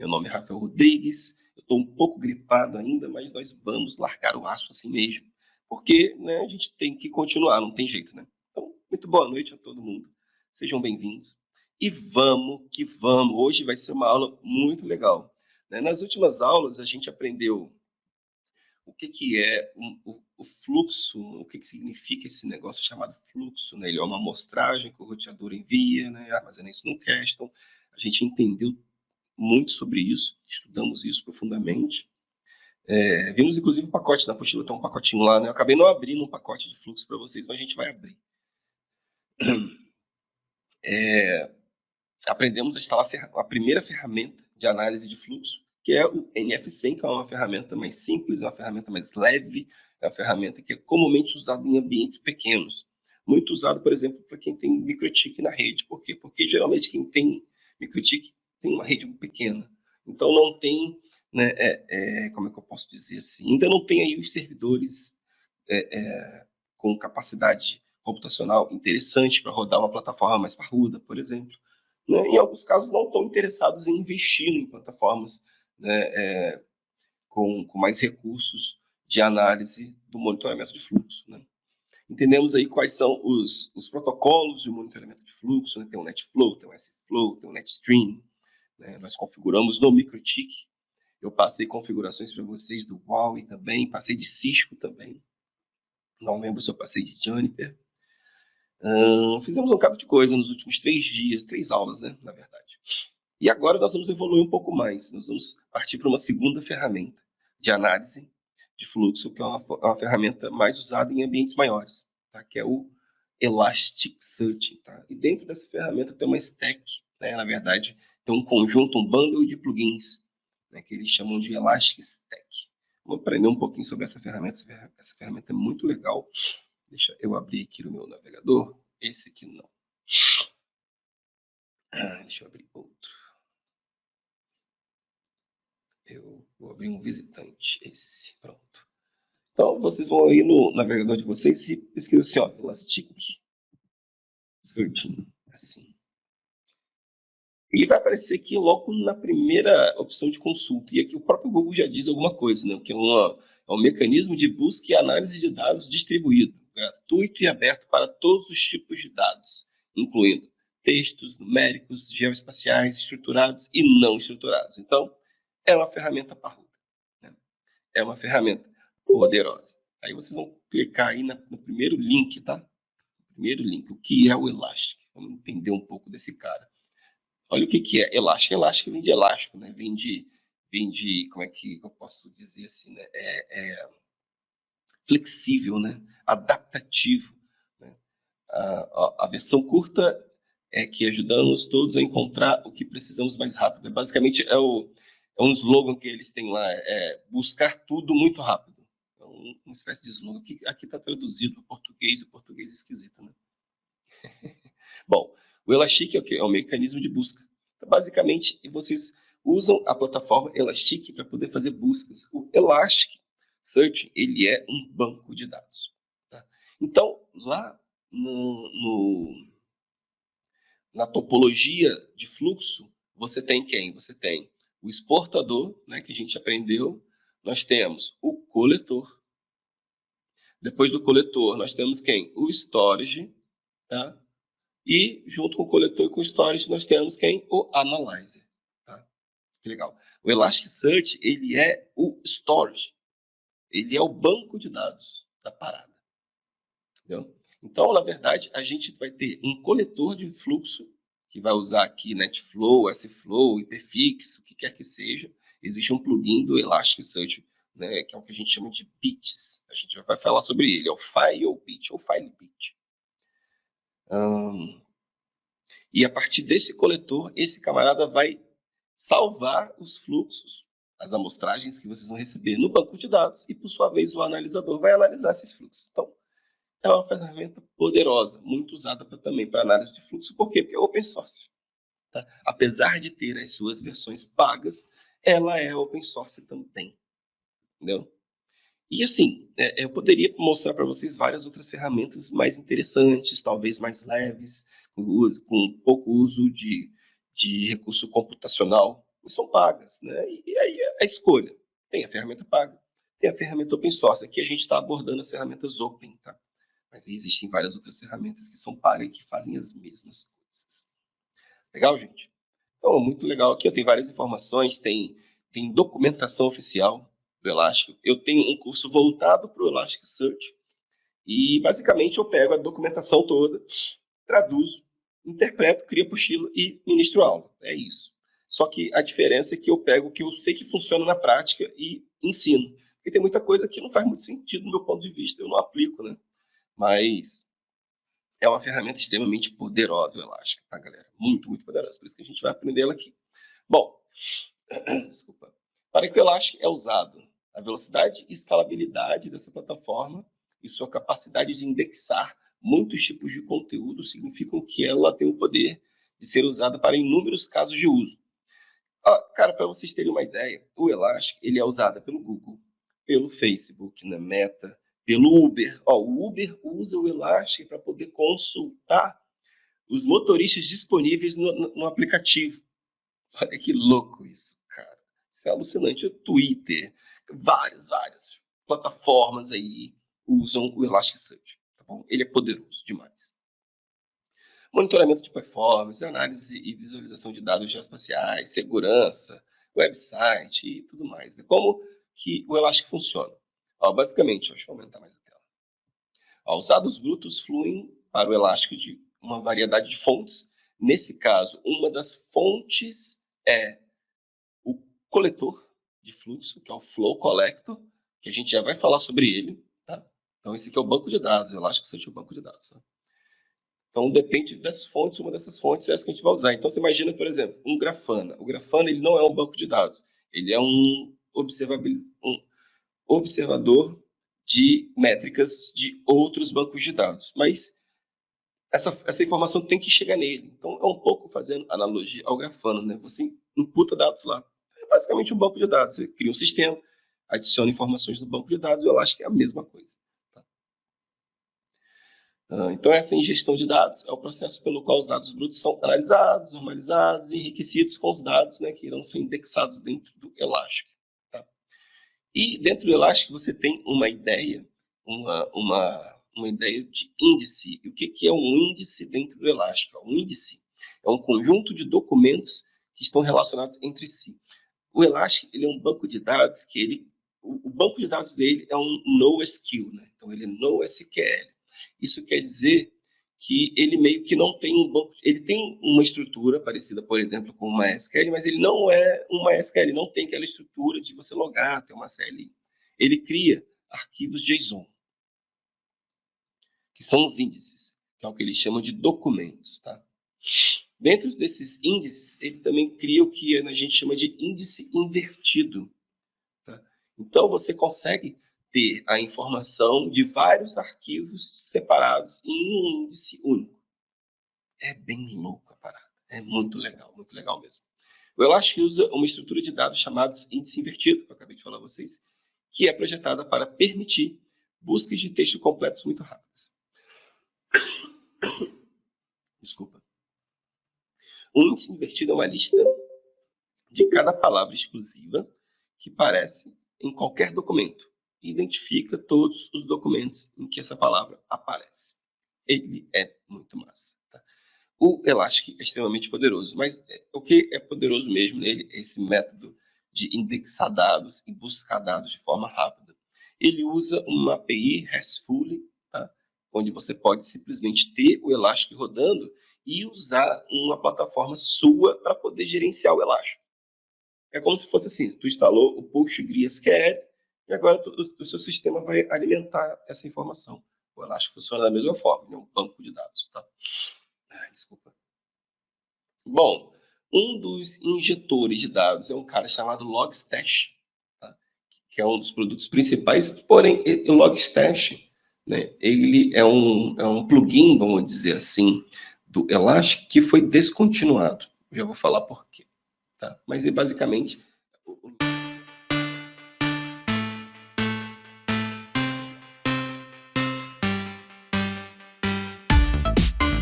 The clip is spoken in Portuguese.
Meu nome é Rafael Rodrigues, eu estou um pouco gripado ainda, mas nós vamos largar o aço assim mesmo, porque né, a gente tem que continuar, não tem jeito, né? Então, muito boa noite a todo mundo, sejam bem-vindos. E vamos que vamos, hoje vai ser uma aula muito legal. Né? Nas últimas aulas a gente aprendeu o que é o fluxo, o que significa esse negócio chamado fluxo, né? Ele é uma amostragem que o roteador envia, né? Armazena isso num cache. Então, a gente entendeu muito sobre isso, estudamos isso profundamente. Vimos, inclusive, um pacote na apostila, tem um pacotinho lá, né? Eu acabei não abrindo um pacote de fluxo para vocês, mas a gente vai abrir. Aprendemos a instalar a primeira ferramenta de análise de fluxo, que é o NF100, que é uma ferramenta mais simples, é uma ferramenta mais leve, é uma ferramenta que é comumente usada em ambientes pequenos. Muito usado, por exemplo, para quem tem microtik na rede. Por quê? Porque geralmente quem tem microtik tem uma rede pequena. Então não tem, né, como é que eu posso dizer assim, ainda não tem aí os servidores com capacidade computacional interessante para rodar uma plataforma mais parruda, por exemplo. Né? Em alguns casos não estão interessados em investir em plataformas, né, com mais recursos de análise do monitoramento de fluxo. Né? Entendemos aí quais são os protocolos de monitoramento de fluxo, né? Tem o NetFlow, tem o SFlow, tem o NetStream, né? Nós configuramos no MikroTik. Eu passei configurações para vocês do Huawei também, passei de Cisco também. Não lembro se eu passei de Juniper. Fizemos um bocado de coisa nos últimos 3 dias, 3 aulas, né, na verdade. E agora nós vamos evoluir um pouco mais. Nós vamos partir para uma segunda ferramenta de análise de fluxo, que é uma ferramenta mais usada em ambientes maiores, tá? Que é o Elasticsearch. Tá? E dentro dessa ferramenta tem uma stack, né? Na verdade, tem um conjunto, um bundle de plugins, né? Que eles chamam de Elastic Stack. Vamos aprender um pouquinho sobre essa ferramenta. Essa ferramenta é muito legal. Deixa eu abrir aqui no meu navegador. Esse aqui não. Deixa eu abrir outro. Eu vou abrir um visitante. Esse. Pronto. Então, vocês vão aí no navegador de vocês e pesquisam assim, ó, Elastic Searching. Assim. E vai aparecer aqui logo na primeira opção de consulta. E aqui o próprio Google já diz alguma coisa, né? Que é um mecanismo de busca e análise de dados distribuído, gratuito e aberto para todos os tipos de dados, incluindo textos, numéricos, geoespaciais, estruturados e não estruturados. Então, é uma ferramenta parruda. Né? É uma ferramenta poderosa. Aí vocês vão clicar aí no primeiro link, tá? Primeiro link, o que é o Elastic? Vamos entender um pouco desse cara. Olha o que é elástico. Elástico vem de elástico, né? Vem de como é que eu posso dizer assim, né? Flexível, né? Adaptativo. Né? A versão curta é que ajudamos todos a encontrar o que precisamos mais rápido. Basicamente é um slogan que eles têm lá, buscar tudo muito rápido. É uma espécie de slogan que aqui está traduzido para português, e português esquisito, né? Bom, o Elastic é o quê? É um mecanismo de busca. Então, basicamente, vocês usam a plataforma Elastic para poder fazer buscas. O Elasticsearch, ele é um banco de dados. Tá? Então, lá na topologia de fluxo, você tem quem? Você tem o exportador, né, que a gente aprendeu. Nós temos o coletor. Depois do coletor, nós temos quem? O storage, tá? E junto com o coletor e com o storage, nós temos quem? O analyzer. Tá? Que legal. O Elasticsearch, ele é o storage. Ele é o banco de dados da parada. Entendeu? Então, na verdade, a gente vai ter um coletor de fluxo, que vai usar aqui NetFlow, SFlow, Hyperfix, o que quer que seja. Existe um plugin do Elasticsearch, né, que é o que a gente chama de bits. A gente já vai falar sobre ele. É o FileBit ou FileBit. E a partir desse coletor, esse camarada vai salvar os fluxos, as amostragens que vocês vão receber no banco de dados e, por sua vez, o analisador vai analisar esses fluxos. Então, é uma ferramenta poderosa, muito usada também para análise de fluxo. Por quê? Porque é open source. Tá? Apesar de ter as suas versões pagas, ela é open source também. Entendeu? E assim, eu poderia mostrar para vocês várias outras ferramentas mais interessantes, talvez mais leves, com pouco uso de recurso computacional. e são pagas, né? E aí a escolha. Tem a ferramenta paga, tem a ferramenta open source. Aqui a gente está abordando as ferramentas open, tá? Mas existem várias outras ferramentas que são pagas e que fazem as mesmas coisas. Legal, gente? Então, muito legal. Aqui eu tenho várias informações, tem documentação oficial do Elastic. Eu tenho um curso voltado para o Elasticsearch e, basicamente, eu pego a documentação toda, traduzo, interpreto, crio apostila e ministro aula. É isso. Só que a diferença é que eu pego o que eu sei que funciona na prática e ensino. Porque tem muita coisa que não faz muito sentido do meu ponto de vista, eu não aplico, né? Mas é uma ferramenta extremamente poderosa, o Elastic, tá, galera? Muito, muito poderosa. Por isso que a gente vai aprender ela aqui. Bom, desculpa. Para que o Elastic é usado? A velocidade e escalabilidade dessa plataforma e sua capacidade de indexar muitos tipos de conteúdo significam que ela tem o poder de ser usada para inúmeros casos de uso. Cara, para vocês terem uma ideia, o Elastic ele é usado pelo Google, pelo Facebook, na Meta, pelo Uber. O Uber usa o Elastic para poder consultar os motoristas disponíveis no aplicativo. Olha que louco isso, cara. Isso é alucinante. O Twitter, várias plataformas aí usam o Elasticsearch. Tá bom? Ele é poderoso demais. Monitoramento de performance, análise e visualização de dados geoespaciais, segurança, website e tudo mais. Como que o Elastic funciona? Basicamente, deixa eu aumentar mais a tela. Os dados brutos fluem para o Elastic de uma variedade de fontes. Nesse caso, uma das fontes é o coletor de fluxo, que é o Flow Collector, que a gente já vai falar sobre ele. Tá? Então, esse aqui é o banco de dados, o Elasticsearch é o banco de dados. Tá? Então, depende das fontes, uma dessas fontes é essa que a gente vai usar. Então, você imagina, por exemplo, um Grafana. O Grafana ele não é um banco de dados, ele é um observador de métricas de outros bancos de dados. Mas essa informação tem que chegar nele. Então, é um pouco fazendo analogia ao Grafana, né? Você imputa dados lá. É basicamente um banco de dados. Você cria um sistema, adiciona informações no banco de dados, eu acho que é a mesma coisa. Tá? Então, essa ingestão de dados é o processo pelo qual os dados brutos são analisados, normalizados e enriquecidos com os dados, né, que irão ser indexados dentro do Elastic. Tá? E dentro do Elastic você tem uma ideia, uma ideia de índice. E o que é um índice dentro do Elastic? Um índice é um conjunto de documentos que estão relacionados entre si. O Elastic ele é um banco de dados que o banco de dados dele é um NoSQL, né? Então ele é NoSQL. Isso quer dizer que ele meio que não tem um banco, ele tem uma estrutura parecida, por exemplo, com uma SQL, mas ele não é uma SQL, não tem aquela estrutura de você logar, ter uma CLI. Ele cria arquivos JSON, que são os índices, que é o que eles chamam de documentos. Tá? Dentro desses índices, ele também cria o que a gente chama de índice invertido. Tá? Então, você consegue ter a informação de vários arquivos separados em um índice único. É bem louco a parada. É muito legal mesmo. O Elastic usa uma estrutura de dados chamada índice invertido, que eu acabei de falar a vocês, que é projetada para permitir buscas de texto completos muito rápidas. Desculpa. O índice invertido é uma lista de cada palavra exclusiva que aparece em qualquer documento e identifica todos os documentos em que essa palavra aparece. Ele é muito massa. Tá? O Elastic é extremamente poderoso, mas o que é poderoso mesmo nele é esse método de indexar dados e buscar dados de forma rápida. Ele usa uma API RESTful, tá? Onde você pode simplesmente ter o Elastic rodando e usar uma plataforma sua para poder gerenciar o Elastic. É como se fosse assim, tu instalou o PostgreSQL e agora o seu sistema vai alimentar essa informação. O Elastic funciona da mesma forma, é um banco de dados. Tá? Desculpa. Bom, um dos injetores de dados é um cara chamado Logstash, tá? Que é um dos produtos principais, porém o Logstash, né, ele é um plugin, vamos dizer assim, do Elastic que foi descontinuado. Já vou falar por quê. Tá? Mas basicamente